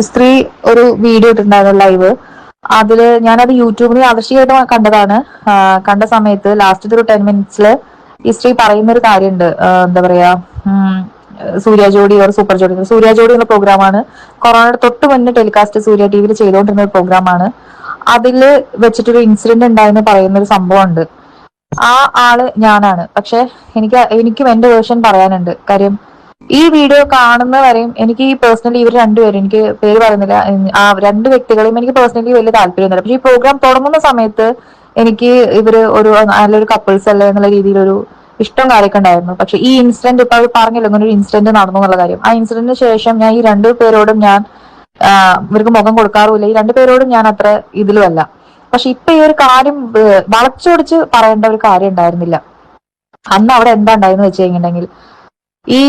സ്ത്രീ ഒരു വീഡിയോ ഇട്ടിട്ടുണ്ടായിരുന്നു ലൈവ്. അതില് ഞാനത് യൂട്യൂബിൽ ആദർശികമായിട്ട് കണ്ടതാണ്. കണ്ട സമയത്ത് ലാസ്റ്റ് ഒരു 10 മിനിറ്റ്സില് ഈ സ്ത്രീ പറയുന്ന ഒരു കാര്യമുണ്ട്. എന്താ പറയാ, സൂര്യ ജോഡി ഓർ സൂപ്പർ ജോഡി, സൂര്യ ജോഡി എന്ന പ്രോഗ്രാമാണ്. കൊറോണയുടെ തൊട്ട് മുന്നേ ടെലികാസ്റ്റ് സൂര്യ ടിവിയിൽ ചെയ്തുകൊണ്ടിരുന്ന ഒരു പ്രോഗ്രാമാണ്. അതില് വെച്ചിട്ടൊരു ഇൻസിഡന്റ് ഉണ്ടായെന്ന് പറയുന്ന ഒരു സംഭവം ഉണ്ട്. ആ ആള് ഞാനാണ്. പക്ഷെ എനിക്കും എന്റെ വേർഷൻ പറയാനുണ്ട്. കാര്യം ഈ വീഡിയോ കാണുന്നവരെയും എനിക്ക് ഈ പേഴ്സണലി ഇവർ രണ്ടുപേരും, എനിക്ക് പേര് പറയുന്നില്ല, ആ രണ്ട് വ്യക്തികളെയും എനിക്ക് പേഴ്സണലി വലിയ താല്പര്യമൊന്നുമില്ല. പക്ഷെ ഈ പ്രോഗ്രാം തുടങ്ങുന്ന സമയത്ത് എനിക്ക് ഇവര് ഒരു നല്ലൊരു കപ്പിൾസ് അല്ലേ എന്നുള്ള രീതിയിലൊരു ഇഷ്ടം കാര്യമൊക്കെ ഉണ്ടായിരുന്നു. പക്ഷെ ഈ ഇൻസിഡന്റ് ഇപ്പൊ അവർ പറഞ്ഞല്ലോ ഇങ്ങനെ ഒരു ഇൻസിഡന്റ് നടന്നു എന്നുള്ള കാര്യം. ആ ഇൻസിഡന്റിന് ശേഷം ഞാൻ ഈ രണ്ടു പേരോടും ഞാൻ ഇവർക്ക് മുഖം കൊടുക്കാറുമില്ല. ഈ രണ്ടുപേരോടും ഞാൻ അത്ര ഇതിലുമല്ല. പക്ഷെ ഇപ്പൊ ഈ ഒരു കാര്യം വളച്ചൊടിച്ച് പറയേണ്ട ഒരു കാര്യം ഉണ്ടായിരുന്നില്ല. അന്ന് അവിടെ എന്താ ഉണ്ടായെന്ന് വെച്ച് കഴിഞ്ഞിട്ടുണ്ടെങ്കിൽ, ഈ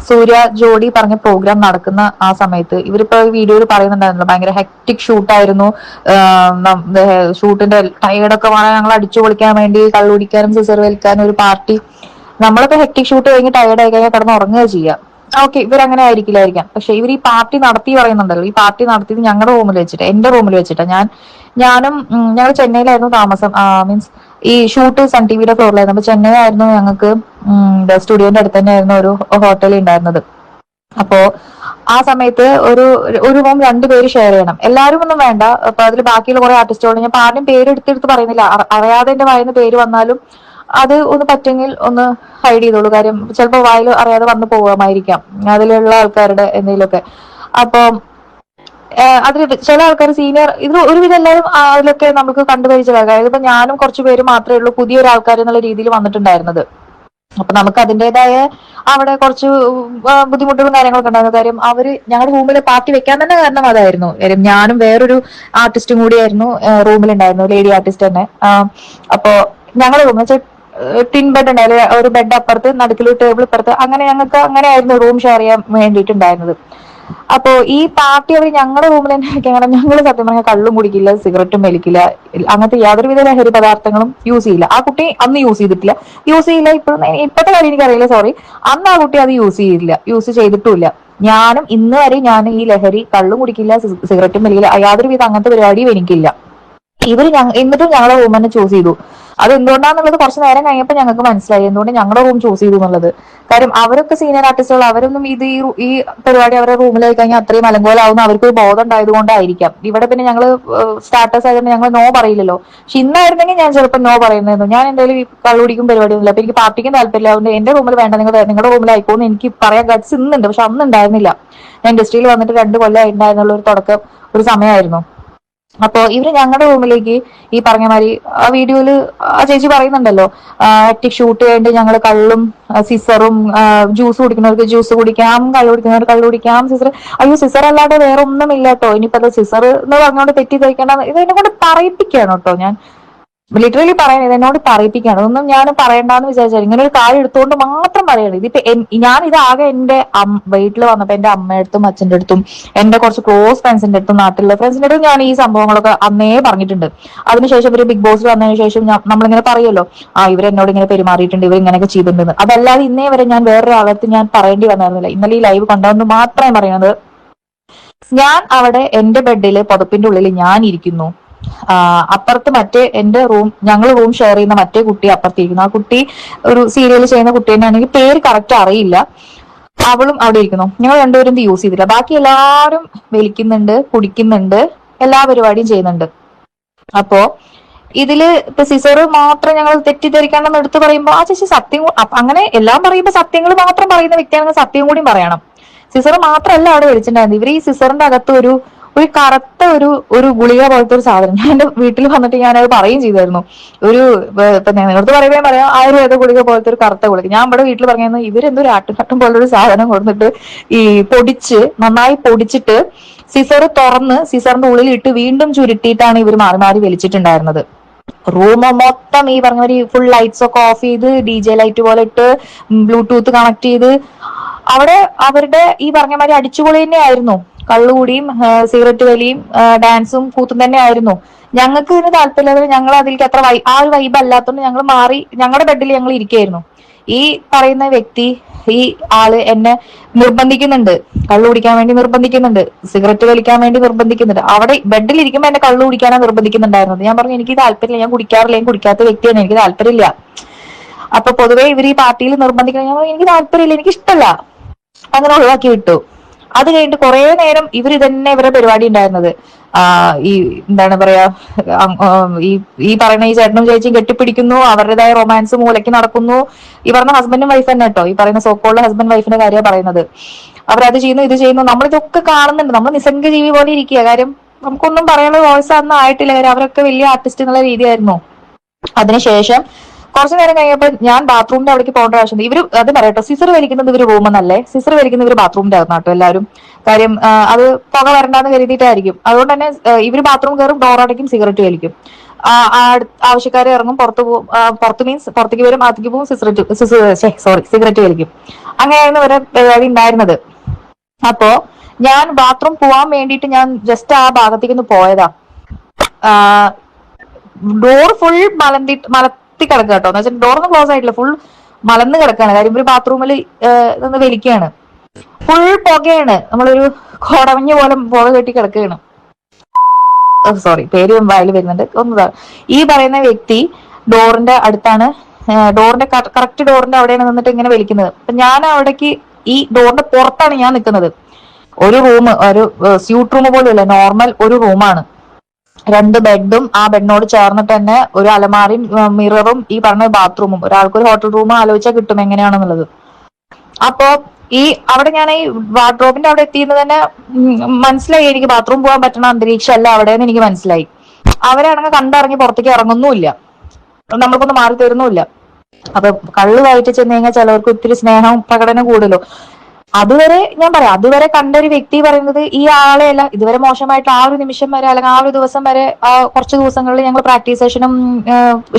സൂര്യ ജോഡി പറഞ്ഞ പ്രോഗ്രാം നടക്കുന്ന ആ സമയത്ത് ഇവരിപ്പോ ഈ വീഡിയോയിൽ പറയുന്നുണ്ടായിരുന്നല്ലോ, ഭയങ്കര ഹെക്ടിക് ഷൂട്ടായിരുന്നു. ഷൂട്ടിന്റെ ടയേർഡൊക്കെ വേണം ഞങ്ങൾ അടിച്ചു പൊളിക്കാൻ വേണ്ടി കള്ളുടിക്കാനും സിസർ വലിക്കാനും ഒരു പാർട്ടി. നമ്മളിപ്പോ ഹെക്ടിക് ഷൂട്ട് കഴിഞ്ഞ് ടയേർഡ് ആയി കഴിഞ്ഞാൽ കിടന്ന് ഉറങ്ങുക ചെയ്യാം. ഓക്കെ, ഇവരങ്ങനെ ആയിരിക്കില്ലായിരിക്കാം. പക്ഷെ ഇവർ ഈ പാർട്ടി നടത്തി പറയുന്നുണ്ടല്ലോ, ഈ പാർട്ടി നടത്തിയത് ഞങ്ങളുടെ റൂമിൽ വെച്ചിട്ട്, എന്റെ റൂമിൽ വെച്ചിട്ട്. ഞാനും ഞങ്ങൾ ചെന്നൈയിലായിരുന്നു താമസം. മീൻസ് ഈ ഷൂട്ട് സൺ ടിവിയുടെ ഫ്ലോറിലായിരുന്നു. അപ്പൊ ചെന്നൈ ആയിരുന്നു ഞങ്ങൾക്ക് സ്റ്റുഡിയോന്റെ അടുത്ത് തന്നെയായിരുന്നു ഒരു ഹോട്ടലിൽ ഉണ്ടായിരുന്നത്. അപ്പോ ആ സമയത്ത് ഒരു റൂം രണ്ടുപേര് ഷെയർ ചെയ്യണം. എല്ലാവരും ഒന്നും വേണ്ട. അപ്പൊ അതിൽ ബാക്കിയുള്ള കുറെ ആർട്ടിസ്റ്റുകൾ, ഞാൻ ആരുടെയും പേര് എടുത്തെടുത്ത് പറയുന്നില്ല. അറിയാതെ എന്റെ വായിന്ന് പേര് വന്നാലും അത് ഒന്ന് പറ്റുമെങ്കിൽ ഒന്ന് ഹൈഡ് ചെയ്തോളൂ. കാര്യം ചിലപ്പോൾ വായിൽ അറിയാതെ വന്നു പോകാമായിരിക്കാം അതിലുള്ള ആൾക്കാരുടെ എന്തെങ്കിലുമൊക്കെ. അപ്പൊ അതിൽ ചില ആൾക്കാർ സീനിയർ, ഇത് ഒരുവിധം എല്ലാവരും അതിലൊക്കെ നമുക്ക് കണ്ടുപരിചയ. അതായത് ഇപ്പൊ ഞാനും കുറച്ചു പേര് മാത്രമേ ഉള്ളൂ പുതിയൊരു ആൾക്കാർ എന്നുള്ള രീതിയിൽ വന്നിട്ടുണ്ടായിരുന്നത്. അപ്പൊ നമുക്ക് അതിൻ്റെതായ അവിടെ കുറച്ച് ബുദ്ധിമുട്ടുകളും കാര്യങ്ങളൊക്കെ ഉണ്ടായിരുന്നു. കാര്യം അവര് ഞങ്ങളുടെ റൂമിൽ പാർട്ടി വെക്കാൻ തന്നെ കാരണം അതായിരുന്നു. കാര്യം ഞാനും വേറൊരു ആർട്ടിസ്റ്റും കൂടിയായിരുന്നു റൂമിലുണ്ടായിരുന്നു, ലേഡി ആർട്ടിസ്റ്റ് തന്നെ. അപ്പോ ഞങ്ങളുടെ റൂം വെച്ചാൽ ടിൻ ബെഡ് ഉണ്ടായില്ലേ, ഒരു ബെഡ് അപ്പുറത്ത്, നടുക്കിലൊരു ടേബിൾ ഇപ്പുറത്ത്, അങ്ങനെ ഞങ്ങൾക്ക് അങ്ങനെയായിരുന്നു റൂം ഷെയർ ചെയ്യാൻ വേണ്ടിയിട്ടുണ്ടായിരുന്നത്. അപ്പോ ഈ പാർട്ടി അവർ ഞങ്ങളുടെ റൂമിൽ തന്നെ വെക്കാൻ, ഞങ്ങൾ സത്യം പറഞ്ഞാൽ കള്ളും കുടിക്കില്ല, സിഗരറ്റും വലിക്കില്ല, അങ്ങനത്തെ യാതൊരുവിധ ലഹരി പദാർത്ഥങ്ങളും യൂസ് ചെയ്യില്ല. ആ കുട്ടി അന്ന് യൂസ് ചെയ്തിട്ടില്ല. ഇപ്പോഴത്തെ കാര്യം എനിക്കറിയില്ല, സോറി. അന്ന് ആ കുട്ടി അത് യൂസ് ചെയ്തിട്ടുമില്ല. ഞാനും ഇന്ന് വരെ ഞാൻ ഈ ലഹരി കള്ളും കുടിക്കില്ല, സിഗരറ്റും വലിക്കില്ല, യാതൊരുവിധ അങ്ങനത്തെ പരിപാടിയും എനിക്കില്ല. എന്നിട്ടും ഞങ്ങളെ റൂം തന്നെ ചൂസ് ചെയ്തു. അത് എന്തുകൊണ്ടാന്നുള്ളത് കുറച്ച് നേരം കഴിഞ്ഞപ്പോൾ ഞങ്ങൾക്ക് മനസ്സിലായി എന്തുകൊണ്ട് ഞങ്ങളുടെ റൂം ചൂസ് ചെയ്തു എന്നുള്ളത്. കാര്യം അവരൊക്കെ സീനിയർ ആർട്ടിസ്റ്റുകൾ, അവരൊന്നും ഈ പരിപാടി അവരുടെ റൂമിലായി കഴിഞ്ഞാൽ അത്രയും അലങ്കോലാവുന്ന അവർക്ക് ബോധം ഉണ്ടായത് കൊണ്ടായിരിക്കാം. ഇവിടെ പിന്നെ ഞങ്ങള് സ്റ്റാർട്ടേഴ്സ് ആയതുകൊണ്ട് ഞങ്ങൾ നോ പറയില്ലല്ലോ. പക്ഷെ ഇന്നായിരുന്നെങ്കിൽ ഞാൻ ചിലപ്പോൾ നോ പറയുന്നതായിരുന്നു. ഞാൻ എന്തായാലും ഈ കള്ളുടിക്കും പരിപാടിയൊന്നുമില്ല. അപ്പൊ എനിക്ക് പാർട്ടിക്കും താല്പര്യമില്ല. അതുകൊണ്ട് എന്റെ റൂമിൽ വേണ്ട, നിങ്ങളുടെ റൂമിലായിക്കോന്ന് എനിക്ക് പറയാൻ ഗട്സ് ഇന്നുണ്ട്. പക്ഷെ അന്ന് ഉണ്ടായിരുന്നില്ല. ഞാൻ ഇൻഡസ്ട്രിയിൽ വന്നിട്ട് 2 കൊല്ലം ഉണ്ടായിരുന്നുള്ള ഒരു തുടക്കം ഒരു സമയമായിരുന്നു. അപ്പോ ഇവര് ഞങ്ങളുടെ റൂമിലേക്ക് ഈ പറഞ്ഞ മാതിരി ആ വീഡിയോയില് ആ ചേച്ചി പറയുന്നുണ്ടല്ലോ, ആക്ടിക് ഷൂട്ട് കഴിഞ്ഞിട്ട് ഞങ്ങൾ കള്ളും സിസറും, ജ്യൂസ് കുടിക്കുന്നവർക്ക് ജ്യൂസ് കുടിക്കാം, കള്ളു കുടിക്കുന്നവർക്ക് കള്ളു കുടിക്കാം, സിസർ, അയ്യോ സിസർ അല്ലാതെ വേറെ ഒന്നും ഇല്ല കേട്ടോ, ഇനിയിപ്പോ അത് സിസർ എന്ന് പറഞ്ഞുകൊണ്ട് തെറ്റിദ്ധരിക്കേണ്ട, ഇത് എന്നെ കൊണ്ട് പറയിപ്പിക്കുകയാണ് കേട്ടോ. ഞാൻ ലിറ്ററലി പറയാൻ ഇതെന്നോട് പറയിപ്പിക്കുകയാണ്. ഒന്നും ഞാൻ പറയണ്ടെന്ന് വിചാരിച്ചാൽ ഇങ്ങനെ ഒരു കാര്യം എടുത്തുകൊണ്ട് മാത്രം പറയണം. ഇതിപ്പോ ഞാൻ ഇതാകെ എന്റെ വീട്ടിൽ വന്നപ്പോ എന്റെ അമ്മയുടെ അടുത്തും അച്ഛന്റെ അടുത്തും എന്റെ കുറച്ച് ക്ലോസ് ഫ്രണ്ട്സിന്റെ അടുത്തും നാട്ടിലുള്ള ഫ്രണ്ട്സിന്റെ അടുത്തും ഞാൻ ഈ സംഭവങ്ങളൊക്കെ അന്നേ പറഞ്ഞിട്ടുണ്ട്. അതിനുശേഷം ഇവര് ബിഗ് ബോസിൽ വന്നതിന് ശേഷം നമ്മളിങ്ങനെ പറയുമല്ലോ, ഇവരെന്നോട് ഇങ്ങനെ പെരുമാറിയിട്ടുണ്ട്, ഇവർ ഇങ്ങനെയൊക്കെ ചെയ്തിട്ടുണ്ട്. അതല്ലാതെ ഇന്നേ വരെ ഞാൻ വേറൊരാളടുത്ത് ഞാൻ പറയേണ്ടി വന്നായിരുന്നില്ല. ഇന്നലെ ഈ ലൈവ് കണ്ടതെന്ന് മാത്രമേ പറയുന്നത്. ഞാൻ അവിടെ എന്റെ ബെഡില് പുതപ്പിന്റെ ഉള്ളിൽ ഞാൻ ഇരിക്കുന്നു. അപ്പുറത്ത് എന്റെ ഞങ്ങൾ റൂം ഷെയർ ചെയ്യുന്ന മറ്റേ കുട്ടി അപ്പുറത്തിരിക്കുന്നു. ആ കുട്ടി ഒരു സീരിയൽ ചെയ്യുന്ന കുട്ടി തന്നെയാണ്, എനിക്ക് പേര് കറക്റ്റ് അറിയില്ല. അവളും അവിടെ ഇരിക്കുന്നു. ഞങ്ങൾ രണ്ടുപേരും ഇത് യൂസ് ചെയ്തില്ല. ബാക്കി എല്ലാവരും വലിക്കുന്നുണ്ട്, കുടിക്കുന്നുണ്ട്, എല്ലാ പരിപാടിയും ചെയ്യുന്നുണ്ട്. അപ്പോ ഇതില് ഇപ്പൊ സിസർ മാത്രം ഞങ്ങൾ തെറ്റിദ്ധരിക്കാണ്ടെന്ന് എടുത്ത് പറയുമ്പോൾ ആ ചേച്ചി സത്യം, അങ്ങനെ എല്ലാം പറയുമ്പോൾ സത്യങ്ങൾ മാത്രം പറയുന്ന വ്യക്തിയാണെങ്കിൽ സത്യം കൂടി പറയണം. സിസർ മാത്രമല്ല അവിടെ വിളിച്ചിട്ടുണ്ടായിരുന്നു. ഇവർ ഈ സിസറിന്റെ അകത്ത് ഒരു കറുത്ത ഒരു ഗുളിക പോലത്തെ ഒരു സാധനം, ഞാൻ എന്റെ വീട്ടിൽ വന്നിട്ട് ഞാനത് പറയുകയും ചെയ്തായിരുന്നു. ഇപ്പൊ നിങ്ങളടുത്ത് പറയുകയും പറയാം, ആയുർവേദ ഗുളിക പോലത്തെ ഒരു കറുത്ത ഗുളിക. ഞാൻ ഇവിടെ വീട്ടിൽ പറഞ്ഞിരുന്നു ഇവരെന്തോ ഒരു ആട്ടുകട്ടം പോലൊരു സാധനം കൊടുത്തിട്ട് ഈ നന്നായി പൊടിച്ചിട്ട് സിസർ തുറന്ന് സിസറിന്റെ ഉള്ളിൽ ഇട്ട് വീണ്ടും ചുരുട്ടിയിട്ടാണ് ഇവർ മാറി മാറി വലിച്ചിട്ടുണ്ടായിരുന്നത്. റൂം മൊത്തം ഈ പറഞ്ഞ മാതിരി ഫുൾ ലൈറ്റ്സ് ഒക്കെ ഓഫ് ചെയ്ത് DJ ലൈറ്റ് പോലെ ഇട്ട് ബ്ലൂടൂത്ത് കണക്ട് ചെയ്ത് അവിടെ അവരുടെ ഈ പറഞ്ഞ മാതിരി അടിച്ചുപൊളി തന്നെ ആയിരുന്നു. കള്ളുകൂടിയും സിഗരറ്റ് വലിയും ഡാൻസും കൂത്തും തന്നെ ആയിരുന്നു. ഞങ്ങൾക്ക് ഇതിന് താല്പര്യമില്ലാതെ ഞങ്ങൾ അതിലേക്ക് അത്ര ആ ഒരു വൈബ് അല്ലാത്തതുകൊണ്ട് ഞങ്ങൾ മാറി ഞങ്ങളുടെ ബെഡിൽ ഞങ്ങൾ ഇരിക്കുകയായിരുന്നു. ഈ പറയുന്ന വ്യക്തി, ഈ ആള് എന്നെ നിർബന്ധിക്കുന്നുണ്ട്, കള്ളു കുടിക്കാൻ വേണ്ടി നിർബന്ധിക്കുന്നുണ്ട്, സിഗരറ്റ് വലിക്കാൻ വേണ്ടി നിർബന്ധിക്കുന്നുണ്ട്. അവിടെ ബെഡിൽ ഇരിക്കുമ്പോൾ എന്നെ കള്ളു കുടിക്കാനാണ് നിർബന്ധിക്കുന്നുണ്ടായിരുന്നത്. ഞാൻ പറഞ്ഞു എനിക്ക് താല്പര്യമില്ല, ഞാൻ കുടിക്കാറില്ല, ഞാൻ കുടിക്കാത്ത വ്യക്തിയാണ്, എനിക്ക് താല്പര്യമില്ല. അപ്പൊ പൊതുവെ ഇവർ ഈ പാർട്ടിയിൽ നിർബന്ധിക്കണം, ഞാൻ പറഞ്ഞു എനിക്ക് താല്പര്യമില്ല, എനിക്ക് ഇഷ്ടമല്ല, അങ്ങനെ ഒഴിവാക്കി വിട്ടു. അത് കഴിഞ്ഞിട്ട് കുറെ നേരം ഇവർ ഇതന്നെ ഇവരുടെ പരിപാടി ഉണ്ടായിരുന്നത്. ഈ എന്താണ് പറയാ, ഈ ഈ പറയുന്ന ഈ ചേട്ടനും ചേച്ചിയും കെട്ടിപ്പിടിക്കുന്നു, അവരുടേതായ റൊമാൻസ് മൂലയ്ക്ക് നടക്കുന്നു. ഈ പറഞ്ഞ ഹസ്ബൻഡും വൈഫ് തന്നെ കേട്ടോ, ഈ പറയുന്ന സോക്കോളുടെ ഹസ്ബൻഡ് വൈഫിന്റെ കാര്യമാണ് പറയുന്നത്. അവരത് ചെയ്യുന്നു, ഇത് ചെയ്യുന്നു, നമ്മളിതൊക്കെ കാണുന്നുണ്ട്, നമ്മൾ നിസ്സംഗ ജീവി പോലെ ഇരിക്കുക. കാര്യം നമുക്കൊന്നും പറയാനുള്ള വോയിസ് അന്ന് ആയിട്ടില്ല, കാര്യം അവരൊക്കെ വലിയ ആർട്ടിസ്റ്റ് എന്നുള്ള രീതിയായിരുന്നു. അതിനുശേഷം കുറച്ചു നേരം കഴിഞ്ഞപ്പോൾ ഞാൻ ബാത്റൂമിന്റെ അവിടേക്ക് പോകേണ്ട ആവശ്യം. ഇവര് അത് പറയട്ടോ, സിസർ വലിക്കുന്നത് ഇവര് റൂമെന്നല്ലേ, സിസർ വലിക്കുന്നത് ഇവര് ബാത്റൂമിന്റെ അകത്താട്ടോ എല്ലാവരും. കാര്യം അത് പുക വരണ്ടാന്ന് കരുതിയിട്ടായിരിക്കും. അതുകൊണ്ട് തന്നെ ഇവര് ബാത്റൂം കയറും, ഡോർ അടയ്ക്കും, സിഗരറ്റ് വലിക്കും. ആവശ്യക്കാരെ ഇറങ്ങും, പുറത്ത് മീൻസ് പുറത്തേക്ക് വരും, അകത്തേക്ക് പോകും, സിഗരറ്റ് വലിക്കും. അങ്ങനെയായിരുന്നു ഇവരെ പരിപാടി ഉണ്ടായിരുന്നത്. അപ്പോ ഞാൻ ബാത്റൂം പോവാൻ വേണ്ടിയിട്ട് ഞാൻ ജസ്റ്റ് ആ ഭാഗത്തേക്ക് ഒന്ന് പോയതാ. ഡോർ ഫുൾ മലത്തി കിടക്കുക കേട്ടോ, എന്ന് വെച്ചാൽ ഡോറൊന്നും ക്ലോസ് ആയിട്ടില്ല, ഫുൾ മലന്ന് കിടക്കാണ്. കാര്യം ഒരു ബാത്റൂമിൽ ഇതൊന്ന് വലിക്കുകയാണ്, ഫുൾ പുകയാണ്, നമ്മളൊരു കോടമഞ്ഞ് പോലെ പുക കെട്ടി കിടക്കുകയാണ്. സോറി, പേര് വായിൽ വരുന്നുണ്ട് ഒന്നതാണ്. ഈ പറയുന്ന വ്യക്തി ഡോറിന്റെ അടുത്താണ്, ഡോറിന്റെ കറക്റ്റ് ഡോറിന്റെ അവിടെയാണ് നിന്നിട്ട് ഇങ്ങനെ വലിക്കുന്നത്. അപ്പൊ ഞാൻ അവിടേക്ക്, ഈ ഡോറിന്റെ പുറത്താണ് ഞാൻ നിൽക്കുന്നത്. ഒരു റൂം, ഒരു സ്യൂട്ട് റൂം പോലും നോർമൽ ഒരു റൂമാണ്. 2 ബെഡും ആ ബെഡിനോട് ചേർന്നിട്ട് തന്നെ ഒരു അലമാരയും മിററും ഈ പറഞ്ഞ ബാത്റൂമും. ഒരാൾക്ക് ഒരു ഹോട്ടൽ റൂം ആലോചിച്ചാൽ കിട്ടും എങ്ങനെയാണെന്നുള്ളത്. അപ്പോ ഈ അവിടെ ഞാൻ ഈ വാർഡ്രോബിന്റെ അവിടെ എത്തിയെന്ന് തന്നെ മനസ്സിലായി, എനിക്ക് ബാത്റൂം പോകാൻ പറ്റണ അന്തരീക്ഷം അല്ല അവിടെയെന്ന് എനിക്ക് മനസ്സിലായി. അവരാണെങ്കിൽ കണ്ടിറങ്ങി പുറത്തേക്ക് ഇറങ്ങുന്നുമില്ല, നമ്മൾക്കൊന്നും മാറി തരുന്നുമില്ല. അപ്പൊ കള്ളു കയറ്റി ചെന്ന് കഴിഞ്ഞാൽ ചിലവർക്ക് ഒത്തിരി സ്നേഹം പ്രകടനം കൂടുതലോ. അതുവരെ ഞാൻ പറയാം, അതുവരെ കണ്ട ഒരു വ്യക്തി പറയുന്നത് ഈ ആളെയല്ല. ഇതുവരെ മോശമായിട്ട് ആ ഒരു നിമിഷം വരെ, അല്ലെങ്കിൽ ആ ഒരു ദിവസം വരെ, കുറച്ച് ദിവസങ്ങളിൽ ഞങ്ങൾ പ്രാക്ടീസ് സെഷനും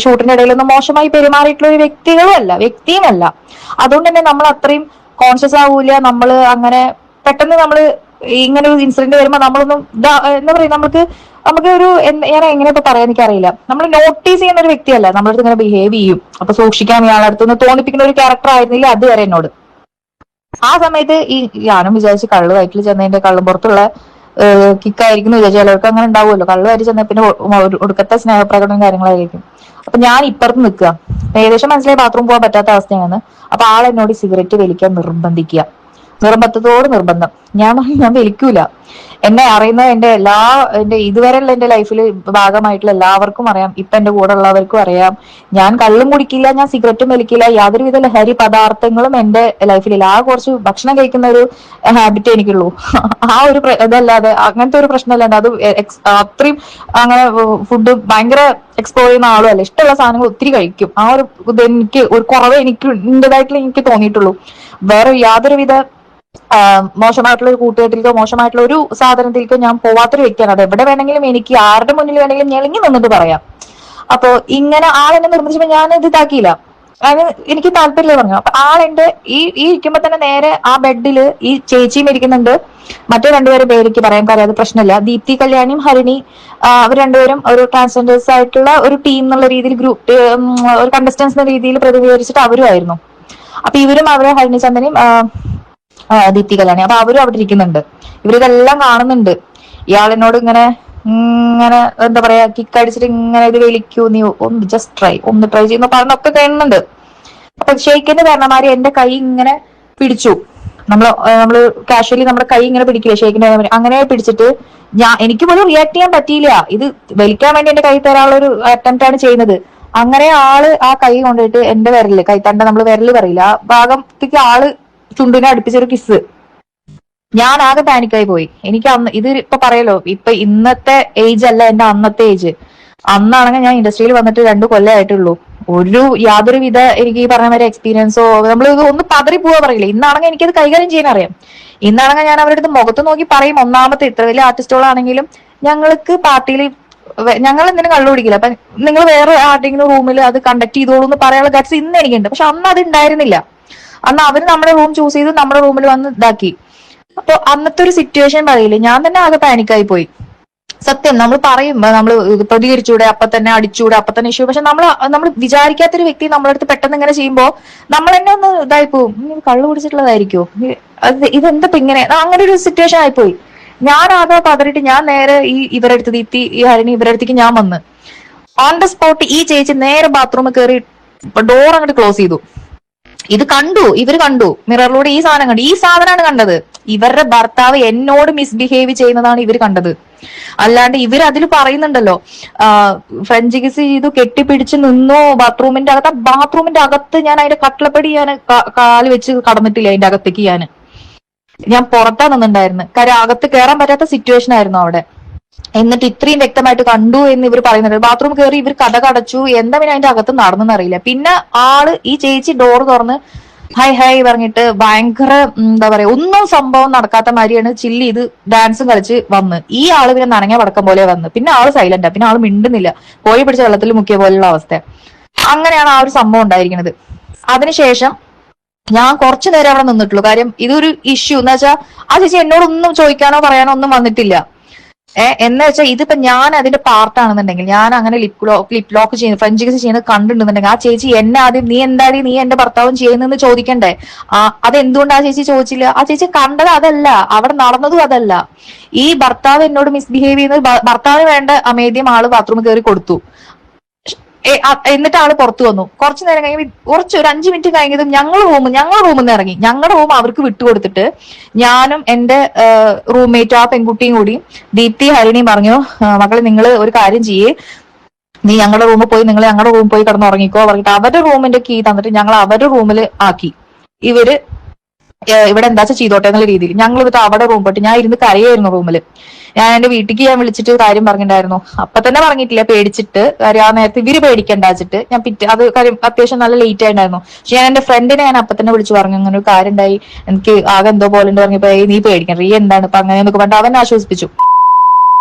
ഷൂട്ടിന്റെ ഇടയിലൊന്നും മോശമായി പെരുമാറിയിട്ടുള്ള ഒരു വ്യക്തിയുമല്ല. അതുകൊണ്ട് തന്നെ നമ്മൾ അത്രയും കോൺഷ്യസ് ആവൂല. നമ്മള് അങ്ങനെ പെട്ടെന്ന് നമ്മള് ഇങ്ങനെ ഒരു ഇൻസിഡന്റ് വരുമ്പോ നമ്മളൊന്നും എന്താ പറയാ, നമുക്ക് ഒരു ഞാൻ എങ്ങനെ ഇപ്പൊ പറയാൻ എനിക്കറിയില്ല. നമ്മൾ നോട്ടീസ് ചെയ്യുന്ന ഒരു വ്യക്തിയല്ല, നമ്മളടുത്ത് ഇങ്ങനെ ബിഹേവ് ചെയ്യും. അപ്പൊ സൂക്ഷിക്കാൻ ഇയാളടുത്ത് തോന്നിപ്പിക്കുന്ന ഒരു ക്യാരക്ടർ ആയിരുന്നില്ല അതുവരെ എന്നോട്. ആ സമയത്ത് ഈ ഞാനും വിചാരിച്ച് കള്ളു വയറ്റിൽ ചെന്നതിന്റെ കള്ളും പുറത്തുള്ള കിക്കായിരിക്കും വിചാരിച്ചു. ചിലവർക്ക് അങ്ങനെ ഉണ്ടാവുമല്ലോ, കള്ളു വയറ്റി ചെന്ന പിന്നെ ഒടുക്കത്തെ സ്നേഹപ്രകടനം കാര്യങ്ങളായിരിക്കും. അപ്പൊ ഞാൻ ഇപ്പുറത്ത് നിൽക്കുക, ഏകദേശം മനസ്സിലായി ബാത്റൂം പോകാൻ പറ്റാത്ത അവസ്ഥയാണ്. അപ്പൊ ആളെന്നോട് സിഗരറ്റ് വലിക്കാൻ നിർബന്ധിക്കുക, നിർബന്ധം. ഞാൻ വലിക്കൂല. എന്നെ അറിയുന്ന എന്റെ ഇതുവരെയുള്ള എന്റെ ലൈഫിൽ ഭാഗമായിട്ടുള്ള എല്ലാവർക്കും അറിയാം, ഇപ്പൊ എന്റെ കൂടെ ഉള്ളവർക്കും അറിയാം, ഞാൻ കള്ളും കുടിക്കില്ല, ഞാൻ സിഗരറ്റും വലിക്കില്ല, യാതൊരുവിധ ലഹരി പദാർത്ഥങ്ങളും എന്റെ ലൈഫിലില്ല. ആ കുറച്ച് ഭക്ഷണം കഴിക്കുന്ന ഒരു ഹാബിറ്റ് എനിക്കുള്ളൂ. ആ ഒരു ഇതല്ലാതെ അങ്ങനത്തെ ഒരു പ്രശ്നമല്ലാണ്ട് അത് അത്രയും അങ്ങനെ ഫുഡ് ഭയങ്കര എക്സ്പ്ലോർ ചെയ്യുന്ന ആളും അല്ല. ഇഷ്ടമുള്ള സാധനങ്ങൾ ഒത്തിരി കഴിക്കും. ആ ഒരു ഇത് എനിക്ക് ഒരു കുറവ് എന്റേതായിട്ടുള്ള എനിക്ക് തോന്നിയിട്ടുള്ളൂ. വേറെ യാതൊരുവിധ മോശമായിട്ടുള്ള ഒരു കൂട്ടുകെട്ടിലേക്കോ മോശമായിട്ടുള്ള ഒരു സാധനത്തിലേക്കോ ഞാൻ പോവാത്തൊരു വ്യക്തിയാണ്. അത് എവിടെ വേണമെങ്കിലും എനിക്ക് ആരുടെ മുന്നിൽ വേണമെങ്കിലും ഞെളിങ്ങി നിന്നിട്ട് പറയാം. അപ്പൊ ഇങ്ങനെ ആളെന്നെ നിർബന്ധിച്ചപ്പോ ഞാൻ ഇത് ഇതാക്കിയില്ല, അതിന് എനിക്ക് താല്പര്യമില്ല പറഞ്ഞു. അപ്പൊ ആളെന്റെ ഈ ഇരിക്കുമ്പോ തന്നെ നേരെ ആ ബെഡില് ഈ ചേച്ചിയും ഇരിക്കുന്നുണ്ട്, മറ്റു രണ്ടുപേരും പേർക്ക് പറയാൻ പറയാതെ പ്രശ്നമില്ല, ദീപ്തി കല്യാണിയും ഹരിണി. അവർ രണ്ടുപേരും ഒരു ട്രാൻസ്ജെൻഡേഴ്സ് ആയിട്ടുള്ള ഒരു ടീം എന്നുള്ള രീതിയിൽ ഗ്രൂപ്പ് ഒരു കണ്ടസ്റ്റൻസ് എന്ന രീതിയിൽ പ്രതിനിധീകരിച്ചിട്ട് അവരുമായിരുന്നു. അപ്പൊ ഇവരും അവരെ ഹരിണി ചന്ദനയും ദീപ്തി കല്യാണി, അപ്പൊ അവരും അവിടെ ഇരിക്കുന്നുണ്ട്. ഇവരിതെല്ലാം കാണുന്നുണ്ട്. ഇയാളെന്നോട് ഇങ്ങനെ എന്താ പറയാ, കിക്ക് അടിച്ചിട്ട് ഇങ്ങനെ ഇത് വലിക്കൂ, നീ ഒന്ന് ട്രൈ ചെയ്യുന്ന പറഞ്ഞൊക്കെ കാണുന്നുണ്ട്. അപ്പൊ ഷെയ്ക്കിന്റെ കാരണമാര് എന്റെ കൈ ഇങ്ങനെ പിടിച്ചു. നമ്മള് കാഷ്വലി നമ്മുടെ കൈ ഇങ്ങനെ പിടിക്കില്ലേ ഷെയ്ക്കിന്റെ, അങ്ങനെ പിടിച്ചിട്ട് എനിക്ക് പോലും റിയാക്ട് ചെയ്യാൻ പറ്റിയില്ല. ഇത് വലിക്കാൻ വേണ്ടി എന്റെ കൈ തരാനുള്ള ഒരു അറ്റംപ്റ്റ് ആണ് ചെയ്യുന്നത്. അങ്ങനെ ആള് ആ കൈ കൊണ്ടിട്ട് എന്റെ വിരല്, കൈത്തണ്ട നമ്മൾ വിരല് പറയില്ല, ആ ഭാഗത്തേക്ക് ആള് ചുണ്ടിനെ അടുപ്പിച്ചൊരു കിസ്. ഞാൻ ആകെ പാനിക്കായി പോയി. എനിക്ക് അന്ന് ഇത് ഇപ്പൊ പറയല്ലോ, ഇപ്പൊ ഇന്നത്തെ ഏജ് അല്ല എന്റെ അന്നത്തെ ഏജ്. അന്നാണെങ്കിൽ ഞാൻ ഇൻഡസ്ട്രിയിൽ വന്നിട്ട് 2 കൊല്ലമായിട്ടുള്ളൂ. യാതൊരുവിധ എനിക്ക് ഈ പറഞ്ഞ വരെ എക്സ്പീരിയൻസോ, നമ്മൾ ഒന്ന് പതറി പോവാ പറയില്ലേ. ഇന്നാണെങ്കിൽ എനിക്കത് കൈകാര്യം ചെയ്യാൻ അറിയാം. ഇന്നാണെങ്കിൽ ഞാൻ അവരുടെ അടുത്ത് മുഖത്ത് നോക്കി പറയും, ഒന്നാമത്തെ ഇത്ര വലിയ ആർട്ടിസ്റ്റുകളാണെങ്കിലും ഞങ്ങൾക്ക് പാർട്ടിയിൽ ഞങ്ങൾ എന്തിനും കള്ളു പിടിക്കില്ല, അപ്പൊ നിങ്ങൾ വേറെ ആരുടെങ്കിലും റൂമിൽ അത് കണ്ടക്ട് ചെയ്തോളൂ എന്ന് പറയാനുള്ള ഗട്സ് ഇന്ന് എനിക്കുണ്ട്. പക്ഷെ അന്ന് അത് ഉണ്ടായിരുന്നില്ല. അന്ന് അവര് നമ്മുടെ റൂം ചൂസ് ചെയ്ത് നമ്മുടെ റൂമിൽ വന്ന് ഇതാക്കി. അപ്പൊ അന്നത്തെ ഒരു സിറ്റുവേഷൻ പറയില്ലേ, ഞാൻ തന്നെ ആകെ പാനിക്കായി പോയി. സത്യം നമ്മൾ പറയും, നമ്മൾ പ്രതികരിച്ചൂടെ, അപ്പൊ തന്നെ അടിച്ചൂടെ, അപ്പൊ തന്നെ ഇഷ്യൂ. പക്ഷെ നമ്മൾ വിചാരിക്കാത്തൊരു വ്യക്തി നമ്മളെ അടുത്ത് പെട്ടെന്ന് ഇങ്ങനെ ചെയ്യുമ്പോ നമ്മൾ തന്നെ ഒന്ന് ഇതായിപ്പോവും. കള്ളു കുടിച്ചിട്ടുള്ളതായിരിക്കോ, ഇതെന്താ ഇങ്ങനെ, അങ്ങനെ ഒരു സിറ്റുവേഷൻ ആയിപ്പോയി. ഞാൻ ആകെ പതറിയിട്ട് ഞാൻ നേരെ ഇവരെടുത്ത് ദീപ്തി, ഈ ഹരിണി ഇവരടുത്തേക്ക് ഞാൻ വന്ന് ഓൺ ദ സ്പോട്ട് ഈ ചേച്ചി നേരെ ബാത്റൂമിൽ കയറി ഡോർ അങ്ങോട്ട് ക്ലോസ് ചെയ്തു. ഇത് കണ്ടു, ഇവര് കണ്ടു മിററിലൂടെ, ഈ സാധനം കണ്ടു. ഈ സാധനമാണ് കണ്ടത്. ഇവരുടെ ഭർത്താവ് എന്നോട് മിസ്ബിഹേവ് ചെയ്യുന്നതാണ് ഇവർ കണ്ടത്. അല്ലാണ്ട് ഇവർ അതിൽ പറയുന്നുണ്ടല്ലോ, ഫ്രഞ്ച് കിസ് ചെയ്തു, കെട്ടിപ്പിടിച്ച് നിന്നു ബാത്റൂമിന്റെ അകത്ത്. ബാത്റൂമിന്റെ അകത്ത് ഞാൻ അതിന്റെ കട്ടിളപ്പടി ഞാൻ കാല് വെച്ച് കടന്നിട്ടില്ല. അതിന്റെ അകത്തേക്ക് ഞാൻ പുറത്താ നിന്നുണ്ടായിരുന്നു. കാര്യം അകത്ത് കയറാൻ പറ്റാത്ത സിറ്റുവേഷൻ ആയിരുന്നു അവിടെ. എന്നിട്ട് ഇത്രയും വ്യക്തമായിട്ട് കണ്ടു എന്ന് ഇവർ പറയുന്നുണ്ട്. ബാത്റൂം കയറി ഇവർ കഥ കടച്ചു, എന്താ പിന്നെ അതിന്റെ അകത്ത് നടന്നെന്ന് അറിയില്ല. പിന്നെ ഈ ചേച്ചി ഡോർ തുറന്ന് ഹൈ ഹൈ പറഞ്ഞിട്ട് ഭയങ്കര എന്താ പറയാ, ഒന്നും സംഭവം നടക്കാത്ത മാതിരിയാണ് ചില്ല് ചെയ്ത് ഡാൻസും കളിച്ച് വന്ന്. ഈ ആള് പിന്നെ നനഞ്ഞ പടക്കം പോലെ വന്ന്. പിന്നെ ആള് സൈലന്റാ, പിന്നെ ആള് മിണ്ടുന്നില്ല, കോഴി പിടിച്ച വെള്ളത്തിൽ മുക്കിയ പോലുള്ള അവസ്ഥ. അങ്ങനെയാണ് ആ ഒരു സംഭവം ഉണ്ടായിരിക്കുന്നത്. അതിനുശേഷം ഞാൻ കുറച്ചു നേരം അവിടെ നിന്നിട്ടുള്ളൂ. കാര്യം ഇതൊരു ഇഷ്യൂ എന്ന് വെച്ചാൽ ആ ചേച്ചി എന്നോടൊന്നും ചോദിക്കാനോ പറയാനോ ഒന്നും വന്നിട്ടില്ല. എന്ന് വെച്ചാൽ ഇതിപ്പോ ഞാൻ അതിന്റെ പാർട്ടാണെന്നുണ്ടെങ്കിൽ, ഞാൻ അങ്ങനെ ലിപ് ലോക്ക് ചെയ്യുന്നത്, ഫ്രഞ്ച് കിസ് ചെയ്യുന്നത് കണ്ടിട്ടുണ്ടെന്നുണ്ടെങ്കിൽ, ആ ചേച്ചി എന്നെ ആദ്യം നീ എന്താടി നീ എന്റെ ഭർത്താവും ചെയ്യുന്നതെന്ന് ചോദിക്കണ്ടേ? അതെന്തുകൊണ്ട് ആ ചേച്ചി ചോദിച്ചില്ല? ആ ചേച്ചി കണ്ടത് അതല്ല, അവിടെ നടന്നതും അതല്ല. ഈ ഭർത്താവ് എന്നോട് മിസ്ബിഹേവ് ചെയ്യുന്നത്, ഭർത്താവിന് വേണ്ട അമേദ്യം ആള് ബാത്റൂമിൽ കയറി കൊടുത്തു. എന്നിട്ട് ആള് പുറത്തു വന്നു. കുറച്ചു നേരം കഴിഞ്ഞ് ഒരു 5 മിനിറ്റ് കഴിഞ്ഞതും ഞങ്ങളുടെ റൂമിൽ നിന്ന് ഇറങ്ങി. ഞങ്ങളുടെ റൂം അവർക്ക് വിട്ടുകൊടുത്തിട്ട് ഞാനും എന്റെ റൂംമേറ്റ് ആ പെൺകുട്ടിയും കൂടി ദീപ്തി ഹരിണിയും പറഞ്ഞു, മക്കളെ നിങ്ങൾ ഒരു കാര്യം ചെയ്യേ, നീ ഞങ്ങളുടെ റൂമിൽ പോയി, നിങ്ങൾ ഞങ്ങളുടെ റൂമിൽ പോയി കിടന്ന് ഉറങ്ങിക്കോ പറഞ്ഞിട്ട് അവരുടെ റൂമിന്റെ കീ തന്നിട്ട് ഞങ്ങൾ അവരുടെ റൂമിൽ ആക്കി. ഇവര് ഇവിടെ എന്താ ചെയ്തോട്ടെ എന്നുള്ള രീതിയിൽ ഞങ്ങൾ എന്നിട്ട് അവിടെ റൂം പോയിട്ട് ഞാൻ ഇരുന്ന് കരയായിരുന്നു റൂമില്. ഞാൻ എന്റെ വീട്ടിലേക്ക് ഞാൻ വിളിച്ചിട്ട് കാര്യം പറഞ്ഞിട്ടുണ്ടായിരുന്നു. അപ്പൊ തന്നെ പറഞ്ഞിട്ടില്ല, പേടിച്ചിട്ട്. കാര്യം ആ നേരത്തെ ഇവര് പേടിക്കണ്ടാച്ചിട്ട് ഞാൻ അത് കാര്യം അത്യാവശ്യം നല്ല ലേറ്റ് ആയിട്ടായിരുന്നു. പക്ഷെ ഞാൻ എന്റെ ഫ്രണ്ടിനെ ഞാൻ അപ്പൊ തന്നെ വിളിച്ചു പറഞ്ഞു, അങ്ങനെ ഒരു കാര്യം ഉണ്ടായി, എനിക്ക് ആകെ എന്തോ പോലെ ഉണ്ട് പറഞ്ഞപ്പോ നീ പേടിക്കണം, റീ എന്താണ് ഇപ്പൊ അങ്ങനെയെന്നൊക്കെ പറഞ്ഞിട്ട് അവൻ ആശ്വസിപ്പിച്ചു.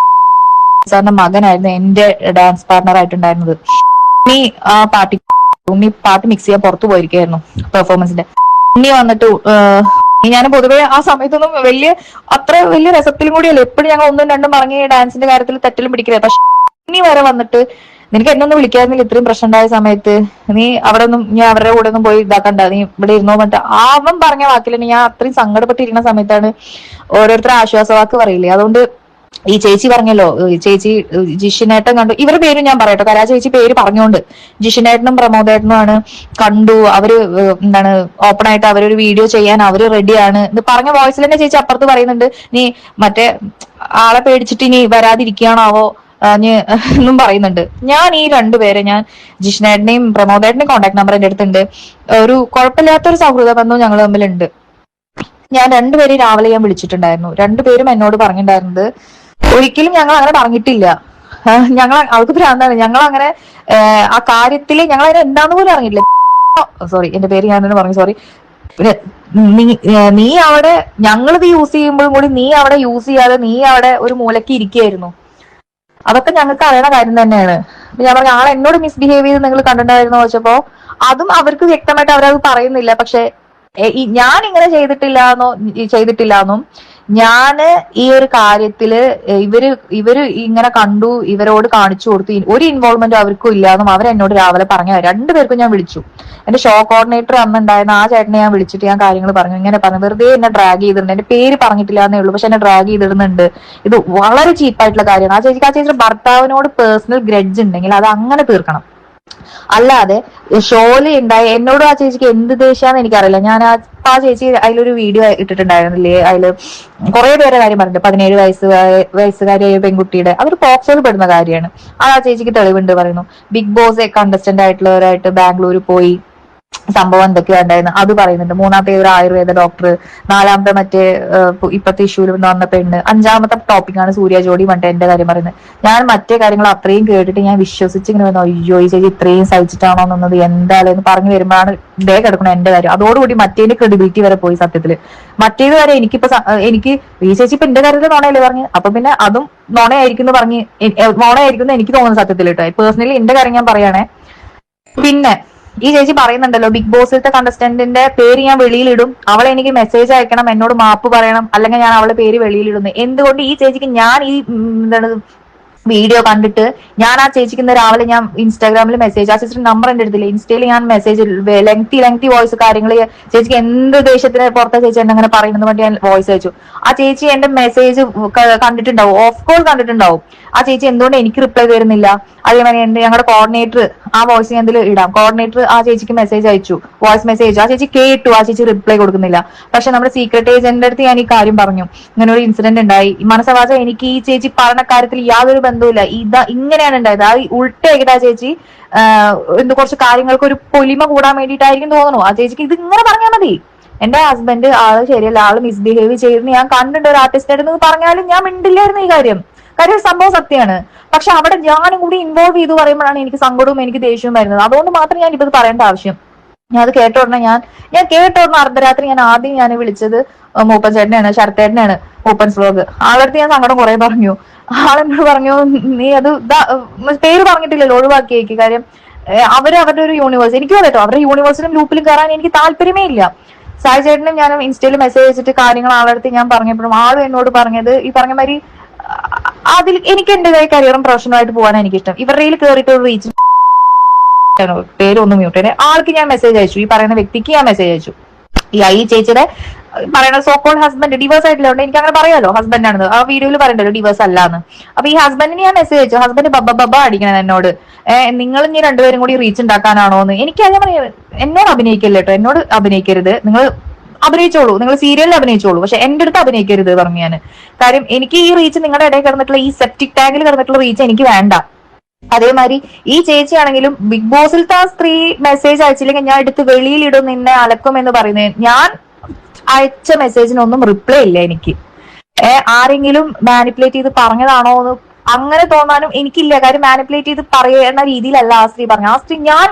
സാറിന്റെ മകനായിരുന്നു എന്റെ ഡാൻസ് പാർട്ണർ ആയിട്ടുണ്ടായിരുന്നത്. നീ പാട്ട് മിക്സ് ചെയ്യാൻ പുറത്തു പോയിരിക്കായിരുന്നു പെർഫോമൻസിന്റെ. ഇനി വന്നിട്ട് ഞാൻ പൊതുവെ ആ സമയത്തൊന്നും അത്ര വലിയ രസത്തിലും കൂടിയല്ല, എപ്പോഴും ഞങ്ങൾ ഒന്നും രണ്ടും പറഞ്ഞ് ഡാൻസിന്റെ കാര്യത്തിൽ തെറ്റിലും പിടിക്കില്ല. പക്ഷെ ഇനി വരെ വന്നിട്ട് നിനക്ക് എന്നെ ഒന്നും വിളിക്കാതില്ല, ഇത്രയും പ്രശ്നം ഉണ്ടായ സമയത്ത് നീ അവിടെ ഒന്നും, ഞാൻ അവരുടെ കൂടെ ഒന്നും പോയി ഇതാക്കണ്ട, നീ ഇവിടെ ഇരുന്നോ പറഞ്ഞിട്ട് അവൻ പറഞ്ഞ വാക്കിൽ ഞാൻ അത്രയും സങ്കടപ്പെട്ടിരിക്കുന്ന സമയത്താണ് ഓരോരുത്തർ ആശ്വാസവാക്ക് പറയില്ലേ. അതുകൊണ്ട് ഈ ചേച്ചി പറഞ്ഞല്ലോ, ചേച്ചി ജിഷിനേട്ടൻ കണ്ടു. ഇവരുടെ പേരും ഞാൻ പറയട്ടോ, കരാ ചേച്ചി പേര് പറഞ്ഞുകൊണ്ട് ജിഷിനേട്ടനും പ്രമോദേട്ടനുമാണ് കണ്ടു. അവര് എന്താണ് ഓപ്പൺ ആയിട്ട് അവരൊരു വീഡിയോ ചെയ്യാൻ അവര് റെഡിയാണ് എന്ന് പറഞ്ഞ വോയിസിൽ തന്നെ ചേച്ചി അപ്പുറത്ത് പറയുന്നുണ്ട്, നീ മറ്റേ ആളെ പേടിച്ചിട്ട് ഇനി വരാതിരിക്കുകയാണാവോ എന്നും പറയുന്നുണ്ട്. ഞാൻ ഈ രണ്ടുപേരെ, ഞാൻ ജിഷ്ണേട്ടനെയും പ്രമോദേട്ടനെയും കോൺടാക്ട് നമ്പർ എന്റെ അടുത്തുണ്ട്. ഒരു കുഴപ്പമില്ലാത്തൊരു സൗഹൃദ ബന്ധവും ഞങ്ങൾ തമ്മിലുണ്ട്. ഞാൻ രണ്ടുപേരെയും രാവിലെ ഞാൻ വിളിച്ചിട്ടുണ്ടായിരുന്നു. രണ്ടുപേരും എന്നോട് പറഞ്ഞിട്ടുണ്ടായിരുന്നത്, ഒരിക്കലും ഞങ്ങൾ അങ്ങനെ പറഞ്ഞിട്ടില്ല, അവൾക്ക് ഭ്രാന്താണ്, ഞങ്ങൾ അങ്ങനെ ആ കാര്യത്തില് ഞങ്ങൾ അതിന് എന്താന്ന് പോലും അറിഞ്ഞിട്ടില്ല. സോറി, എന്റെ പേര് ഞാൻ തന്നെ പറഞ്ഞു, സോറി. നീ അവിടെ ഞങ്ങളിത് യൂസ് ചെയ്യുമ്പോഴും കൂടി നീ അവിടെ യൂസ് ചെയ്യാതെ നീ അവിടെ ഒരു മൂലക്ക് ഇരിക്കുകയായിരുന്നു. അതൊക്കെ ഞങ്ങൾക്ക് അറിയണ കാര്യം തന്നെയാണ്. ഞാൻ പറഞ്ഞ ആൾ എന്നോട് മിസ്ബിഹേവ് ചെയ്ത് നിങ്ങൾ കണ്ടിട്ടുണ്ടായിരുന്നു ചോദിച്ചപ്പോ അതും അവർക്ക് വ്യക്തമായിട്ട് അവരത് പറയുന്നില്ല. പക്ഷെ ഞാൻ ഇങ്ങനെ ചെയ്തിട്ടില്ലാന്നും ഞാന് ഈ ഒരു കാര്യത്തില് ഇവര് ഇങ്ങനെ കണ്ടു, ഇവരോട് കാണിച്ചു കൊടുത്തു, ഒരു ഇൻവോൾവ്മെന്റ് അവർക്കും ഇല്ലാന്നും അവരെന്നോട് രാവിലെ പറഞ്ഞു. രണ്ടുപേർക്കും ഞാൻ വിളിച്ചു. എന്റെ ഷോ കോർഡിനേറ്റർ അന്നുണ്ടായിരുന്ന ആ ചേട്ടനെ ഞാൻ വിളിച്ചിട്ട് ഞാൻ കാര്യങ്ങൾ പറഞ്ഞു. ഇങ്ങനെ പറഞ്ഞു, വെറുതെ എന്നെ ഡ്രാഗ് ചെയ്തിട്ടുണ്ട്, എന്റെ പേര് പറഞ്ഞിട്ടില്ല എന്നേ ഉള്ളൂ, പക്ഷെ എന്നെ ഡ്രാഗ് ചെയ്തിടുന്നുണ്ട്, ഇത് വളരെ ചീപ്പായിട്ടുള്ള കാര്യമാണ്. ആ ചേച്ചിയുടെ ഭർത്താവിനോട് പേഴ്സണൽ ഗ്രഡ്ജ് ഉണ്ടെങ്കിൽ അത് അങ്ങനെ തീർക്കണം. അല്ലാതെ ഷോയില് ഉണ്ടായ എന്നോട് ആ ചേച്ചിക്ക് എന്ത് ദേഷ്യാന്ന് എനിക്കറിയില്ല. ഞാൻ ആ ചേച്ചി അതിലൊരു വീഡിയോ ഇട്ടിട്ടുണ്ടായിരുന്നില്ലേ, അതില് കുറെ പേരെ കാര്യം പറഞ്ഞിട്ട് 17 വയസ്സുകാരിയായ പെൺകുട്ടിയുടെ, അതൊരു പോക്സോയിൽ പെടുന്ന കാര്യമാണ്. ആ ചേച്ചിക്ക് തെളിവുണ്ട് പറയുന്നു. ബിഗ് ബോസ് കണ്ടസ്റ്റന്റ് ആയിട്ടുള്ളവരായിട്ട് ബാംഗ്ലൂർ പോയി സംഭവം എന്തൊക്കെയാ ഉണ്ടായിരുന്നു അത് പറയുന്നുണ്ട്. മൂന്നാമത്തെ ഒരു ആയുർവേദ ഡോക്ടർ, നാലാമത്തെ മറ്റേ ഇപ്പത്തെ ഇഷ്യൂവിൽ വന്ന പെണ്ണ്, അഞ്ചാമത്തെ ടോപ്പിക്കാണ് സൂര്യ ജോഡി പറഞ്ഞിട്ട് എന്റെ കാര്യം പറയുന്നത്. ഞാൻ മറ്റേ കാര്യങ്ങൾ അത്രയും കേട്ടിട്ട് ഞാൻ വിശ്വസിച്ചിങ്ങനെ വന്നു, അയ്യോ ഈ ചേച്ചി ഇത്രയും സഹിച്ചിട്ടാണോ എന്നത് എന്തായാലും പറഞ്ഞു വരുമ്പോഴാണ് ഇതേ കിടക്കണം എന്റെ കാര്യം. അതോടുകൂടി മറ്റേന്റെ ക്രെഡിബിലിറ്റി വരെ പോയി. സത്യത്തില് മറ്റേത് വരെ എനിക്ക് ഈ ചേച്ചി ഇപ്പൊ എന്റെ കാര്യത്തിൽ നോണയല്ലേ പറഞ്ഞു, അപ്പൊ പിന്നെ അതും നോണയായിരിക്കും നോണയായിരിക്കും എനിക്ക് തോന്നുന്നു സത്യത്തിൽ കേട്ടോ. പേഴ്സണലി എന്റെ കാര്യം ഞാൻ പറയണേ. പിന്നെ ഈ ചേച്ചി പറയുന്നുണ്ടല്ലോ, ബിഗ് ബോസിലത്തെ കണ്ടസ്റ്റന്റിന്റെ പേര് ഞാൻ വെളിയിലിടും, അവളെ എനിക്ക് മെസ്സേജ് അയക്കണം, എന്നോട് മാപ്പ് പറയണം, അല്ലെങ്കിൽ ഞാൻ അവളുടെ പേര് വെളിയിലിടുന്നു. എന്തുകൊണ്ട് ഈ ചേച്ചിക്ക് ഞാൻ ഈ എന്താണ് വീഡിയോ കണ്ടിട്ട് ഞാൻ ആ ചേച്ചിക്ക് ഇന്ന് രാവിലെ ഞാൻ ഇൻസ്റ്റാഗ്രാമിൽ മെസ്സേജ്, ആ ചേച്ചിയുടെ നമ്പർ എന്റെ അടുത്തില്ല, ഇൻസ്റ്റയിൽ ഞാൻ മെസ്സേജ് ലെങ്തി വോയിസ് കാര്യങ്ങൾ ചേച്ചിക്ക് എന്ത് ദേഷ്യത്തിന് പുറത്തെ ചേച്ചി എന്നെ അങ്ങനെ പറയുന്നത് വേണ്ടി ഞാൻ വോയിസ് അയച്ചു. ആ ചേച്ചി എന്റെ മെസ്സേജ് കണ്ടിട്ടുണ്ടാവും, ഓഫ് കോൾ കണ്ടിട്ടുണ്ടാവും. ആ ചേച്ചി എന്തുകൊണ്ട് എനിക്ക് റിപ്ലൈ തരുന്നില്ല? അതേമാതിരി ഞങ്ങളുടെ കോർഡിനേറ്റർ, ആ വോയിസ് ഞാൻ എന്തെങ്കിലും ഇടാം, കോർഡിനേറ്റർ ആ ചേച്ചിക്ക് മെസ്സേജ് അയച്ചു, വോയിസ് മെസ്സേജ്, ആ ചേച്ചി കേട്ടു, ആ ചേച്ചി റിപ്ലൈ കൊടുക്കുന്നില്ല. പക്ഷെ നമ്മുടെ സീക്രട്ട് ഏജന്റിന്റെ അടുത്ത് ഞാൻ ഈ കാര്യം പറഞ്ഞു, ഇങ്ങനെ ഒരു ഇൻസിഡന്റ് ഉണ്ടായി, മനസ്സവാച എനിക്ക് ഈ ചേച്ചി പറഞ്ഞ കാര്യത്തിൽ യാതൊരു ബന്ധവുമില്ല, ഇങ്ങനെയാണ് ഉണ്ടായത്. ആ ഉൾട്ടയായിട്ട് ആ ചേച്ചി കുറച്ച് കാര്യങ്ങൾക്ക് ഒരു പൊലിമ കൂടാൻ വേണ്ടിയിട്ടായിരിക്കും തോന്നുന്നു. ആ ചേച്ചിക്ക് ഇത് ഇങ്ങനെ പറഞ്ഞാൽ മതി. എന്റെ ഹസ്ബൻഡ് ആള് ശരിയല്ല, ആള് മിസ്ബിഹേവ് ചെയ്തെന്ന് ഞാൻ കണ്ടിട്ടുണ്ട് ഒരു ആർട്ടിസ്റ്റായിട്ട് പറഞ്ഞാലും ഞാൻ മിണ്ടില്ലായിരുന്നു ഈ കാര്യം സംഭവം സത്യമാണ്. പക്ഷെ അവിടെ ഞാനും കൂടി ഇൻവോൾവ് ചെയ്തു പറയുമ്പോഴാണ് എനിക്ക് സങ്കടവും എനിക്ക് ദേഷ്യവും വരുന്നത്. അതുകൊണ്ട് മാത്രം ഞാൻ ഇപ്പൊ പറയേണ്ട ആവശ്യം. ഞാൻ അത് കേട്ട ഉടനെ ഞാൻ കേട്ട ഉടനെ അർദ്ധരാത്രി ഞാൻ വിളിച്ചത് മൂപ്പൻ ചേട്ടനെയാണ്, ശരത്തേട്ടനാണ്, മൂപ്പൻസ് വ്ലോഗ്. ആളടുത്ത് ഞാൻ സങ്കടം കുറെ പറഞ്ഞു. ആളെന്നോട് പറഞ്ഞു, നീ അത് പേര് പറഞ്ഞിട്ടില്ലല്ലോ, ഒഴിവാക്കിയേക്ക്. കാര്യം അവരുടെ ഒരു യൂണിവേഴ്സ്, എനിക്കും കേട്ടോ അവരുടെ യൂണിവേഴ്സിലും ഗ്രൂപ്പിലും കയറാൻ എനിക്ക് താല്പര്യമേ ഇല്ല. സായി ചേട്ടനും ഞാൻ ഇൻസ്റ്റയിൽ മെസ്സേജ് അയച്ചിട്ട് കാര്യങ്ങൾ ആളടുത്ത് ഞാൻ പറഞ്ഞപ്പോഴും ആളും എന്നോട് പറഞ്ഞത് ഈ പറഞ്ഞ മാതിരി അതിൽ എനിക്ക് എന്റേതായ കരിയറും പ്രൊഫഷണലായിട്ട് പോകാനാണ് എനിക്കിഷ്ടം. ഇവരുടെ കയറിയിട്ട് ഒരു റീച്ച് പേരൊന്നും മ്യൂട്ട് ആൾക്ക് ഞാൻ മെസ്സേജ് അയച്ചു, ഈ പറയുന്ന വ്യക്തിക്ക് ഞാൻ മെസ്സേജ് അയച്ചു. ഈ ചേച്ചിയുടെ പറയുന്ന സോക്കോൾ ഹസ്ബൻഡ് ഡിവേഴ്സ് ആയിട്ടില്ലോണ്ട് എനിക്ക് അങ്ങനെ പറയാലോ ഹസ്ബൻഡ് ആണെന്ന്. ആ വീഡിയോയിൽ പറയണ്ടല്ലോ ഡിവേഴ്സ് അല്ലാന്ന്. അപ്പൊ ഈ ഹസ്ബൻഡിന് ഞാൻ മെസ്സേജ് അയച്ചു, ഹസ്ബൻഡ് ബബ്ബ അടിക്കണം എന്നോട്, നിങ്ങൾ ഇനി രണ്ടുപേരും കൂടി റീച്ച് ഉണ്ടാക്കാനാണോ എന്ന്. എനിക്ക് അതേ പറയാം, എന്നോട് അഭിനയിക്കല്ലോ കേട്ടോ, എന്നോട് അഭിനയിക്കരുത്, നിങ്ങൾ അഭിനയിച്ചോളൂ, നിങ്ങൾ സീരിയലിൽ അഭിനയിച്ചോളൂ, പക്ഷെ എന്റെ അടുത്ത് അഭിനയിക്കരുത് പറഞ്ഞു ഞാൻ. കാര്യം എനിക്ക് ഈ റീച്ച് നിങ്ങളുടെ ഇടയിൽ കിടന്നിട്ടുള്ള ഈ സെപ്റ്റിക് ടാങ്കിൽ കിടന്നിട്ടുള്ള റീച്ച് എനിക്ക് വേണ്ട. അതേമാതിരി ഈ ചേച്ചിയാണെങ്കിലും ബിഗ് ബോസിലത്തെ ആ സ്ത്രീ മെസ്സേജ് അയച്ചില്ലെങ്കിൽ ഞാൻ എടുത്ത് വെളിയിലിടും, നിന്നെ അലക്കും എന്ന് പറയുന്നത്. ഞാൻ അയച്ച മെസ്സേജിനൊന്നും റിപ്ലൈ ഇല്ല എനിക്ക്. ആരെങ്കിലും മാനിപ്പുലേറ്റ് ചെയ്ത് പറഞ്ഞതാണോ എന്ന് അങ്ങനെ തോന്നാനും എനിക്കില്ല. കാര്യം മാനിപ്പുലേറ്റ് ചെയ്ത് പറയുന്ന രീതിയിലല്ല ആ സ്ത്രീ പറഞ്ഞു. ആ സ്ത്രീ ഞാൻ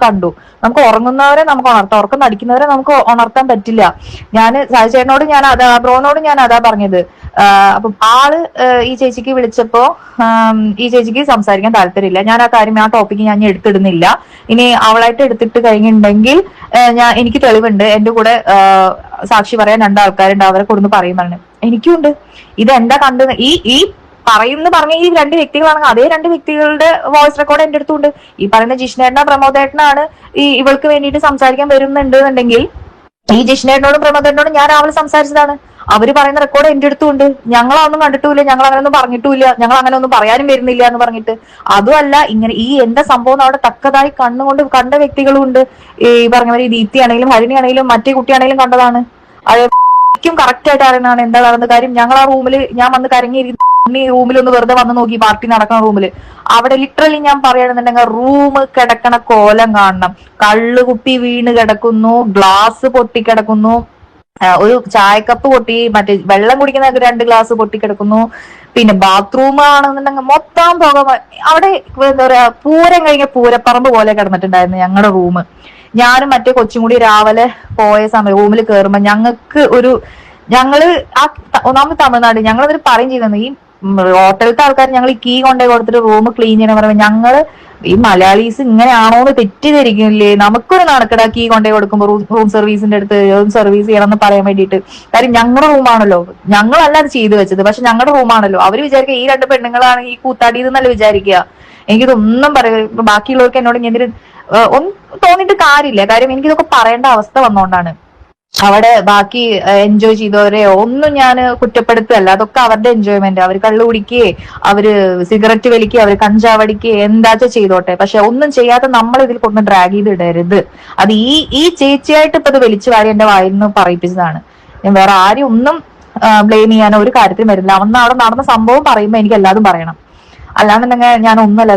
കണ്ടു. നമുക്ക് ഉറങ്ങുന്നവരെ നമുക്ക് ഉണർത്താം, ഉറക്കം നടിക്കുന്നവരെ നമുക്ക് ഉണർത്താൻ പറ്റില്ല. ഞാൻ സായിച്ചേട്ടനോട് ഞാൻ അതാ, ബ്രോനോട് ഞാൻ അതാ പറഞ്ഞത്. അപ്പം ആള് ഈ ചേച്ചിക്ക് വിളിച്ചപ്പോ ഈ ചേച്ചിക്ക് സംസാരിക്കാൻ താല്പര്യമില്ല. ഞാൻ ആ കാര്യം ആ ടോപ്പിക്ക് ഞാൻ എടുത്തിടുന്നില്ല. ഇനി അവളായിട്ട് എടുത്തിട്ട് കഴിഞ്ഞിട്ടുണ്ടെങ്കിൽ എനിക്ക് തെളിവുണ്ട്, എന്റെ കൂടെ സാക്ഷി പറയാൻ 2 ആൾക്കാരുണ്ട്, അവരെ കൊടുന്ന് പറയും പറഞ്ഞു. എനിക്കുണ്ട്. ഇതെന്താ കണ്ടത് ഈ പറഞ്ഞ ഈ 2 വ്യക്തികളാണെങ്കിൽ അതേ 2 വ്യക്തികളുടെ വോയിസ് റെക്കോർഡ് എന്റെ അടുത്തുണ്ട്. ഈ പറയുന്ന ജിഷ്ണേട്ടനാ പ്രമോദേട്ടനാണ് ഇവൾക്ക് വേണ്ടിയിട്ട് സംസാരിക്കാൻ വരുന്നുണ്ട് എന്നുണ്ടെങ്കിൽ ഈ ജിഷ്ണേട്ടനോടും പ്രമോദേട്ടനോടും ഞാൻ രാവിലെ സംസാരിച്ചതാണ്. അവര് പറയുന്ന റെക്കോർഡ് എന്റെ അടുത്തുണ്ട്. ഞങ്ങളൊന്നും കണ്ടിട്ടില്ല, ഞങ്ങൾ അങ്ങനെ ഒന്നും പറഞ്ഞിട്ടില്ല, ഞങ്ങൾ അങ്ങനെ ഒന്നും പറയാനും വരുന്നില്ല എന്ന് പറഞ്ഞിട്ട്. അതുമല്ല ഇങ്ങനെ ഈ എന്താ സംഭവം അവിടെ തക്കതായി കണ്ണുകൊണ്ട് കണ്ട വ്യക്തികളും ഉണ്ട്. ഈ പറഞ്ഞ പോലെ ദീപ്തി ആണെങ്കിലും ഹരിണി ആണെങ്കിലും മറ്റേ കുട്ടിയാണെങ്കിലും കണ്ടതാണ്. അതെക്കും കറക്റ്റ് ആയിട്ട് അറിയണതാണ് എന്താ നടന്ന കാര്യം. ഞങ്ങൾ ആ റൂമിൽ ഞാൻ വന്ന് കരങ്ങിയിരിക്കും റൂമിൽ ഒന്ന് വെറുതെ വന്ന് നോക്കി, പാർട്ടി നടക്കുന്ന റൂമിൽ. അവിടെ ലിറ്ററലി ഞാൻ പറയുകയാണെന്നുണ്ടെങ്കിൽ റൂം കിടക്കണ കോലം കാണണം. കള്ളുകുപ്പി വീണ് കിടക്കുന്നു, ഗ്ലാസ് പൊട്ടിക്കിടക്കുന്നു, ഒരു ചായക്കപ്പ് പൊട്ടി, മറ്റേ വെള്ളം കുടിക്കുന്ന 2 ഗ്ലാസ് പൊട്ടിക്കിടക്കുന്നു. പിന്നെ ബാത്റൂം ആണെന്നുണ്ടെങ്കിൽ മൊത്തം പുക. അവിടെ എന്താ പറയാ, പൂരം കഴിഞ്ഞ പൂരപ്പറമ്പ് പോലെ കിടന്നിട്ടുണ്ടായിരുന്നു ഞങ്ങളുടെ റൂം. ഞാനും മറ്റേ കൊച്ചും കൂടി രാവിലെ പോയ സമയം റൂമിൽ കയറുമ്പോ ഞങ്ങള് ഒന്നാമത് തമിഴ്നാട് ഞങ്ങളതൊരു പറയും ചെയ്തു. ഈ ഹോട്ടലത്തെ ആൾക്കാർ ഞങ്ങൾ ഈ കീ കൊണ്ടേ കൊടുത്തിട്ട് റൂം ക്ലീൻ ചെയ്യണം പറയുമ്പോൾ ഞങ്ങള് ഈ മലയാളീസ് ഇങ്ങനെയാണോ എന്ന് തെറ്റിദ്ധരിക്കില്ലേ. നമുക്കൊരു നടക്കടാ കീ കൊണ്ടേ കൊടുക്കുമ്പോ റൂം സർവീസിന്റെ അടുത്ത് റൂം സർവീസ് ചെയ്യണം എന്ന് പറയാൻ വേണ്ടിയിട്ട്. കാര്യം ഞങ്ങളുടെ റൂമാണല്ലോ, ഞങ്ങളല്ല അത് ചെയ്തു വെച്ചത്, പക്ഷെ ഞങ്ങളുടെ റൂമാണല്ലോ. അവര് വിചാരിക്കുക ഈ 2 പെണ്ണുങ്ങളാണ് ഈ കൂത്താടിയെന്നല്ല വിചാരിക്കുക. എനിക്കിതൊന്നും പറയുക ബാക്കിയുള്ളവർക്ക് എന്നോട് എന്തിനും ഒന്നും തോന്നിയിട്ട് കാര്യമില്ല. കാര്യം എനിക്കിതൊക്കെ പറയേണ്ട അവസ്ഥ വന്നോണ്ടാണ്. അവിടെ ബാക്കി എൻജോയ് ചെയ്തവരെയോ ഒന്നും ഞാൻ കുറ്റപ്പെടുത്തല്ല. അതൊക്കെ അവരുടെ എൻജോയ്മെന്റ്. അവർ കള്ളു കുടിക്കുകയെ, അവര് സിഗരറ്റ് വലിക്കുകയെ, അവര് കഞ്ചാവടിക്കുകയെ എന്താച്ചാ ചെയ്തോട്ടെ. പക്ഷെ ഒന്നും ചെയ്യാതെ നമ്മൾ ഇതിൽ കൊണ്ട് ഡ്രാഗ് ചെയ്ത് ഇടരുത്. അത് ഈ ചേച്ചിയായിട്ട് ഇപ്പൊ ഇത് വലിച്ചു വാരി എന്റെ വായിൽ നിന്ന് പറയിപ്പിച്ചതാണ്. ഞാൻ വേറെ ആരും ഒന്നും ബ്ലെയിം ചെയ്യാനോ ഒരു കാര്യത്തിലും വരില്ല. അന്ന് അവിടെ നടന്ന സംഭവം പറയുമ്പോ എനിക്ക് എല്ലാതും പറയണം. അല്ലാന്നുണ്ടെങ്കിൽ ഞാൻ ഒന്നുമല്ല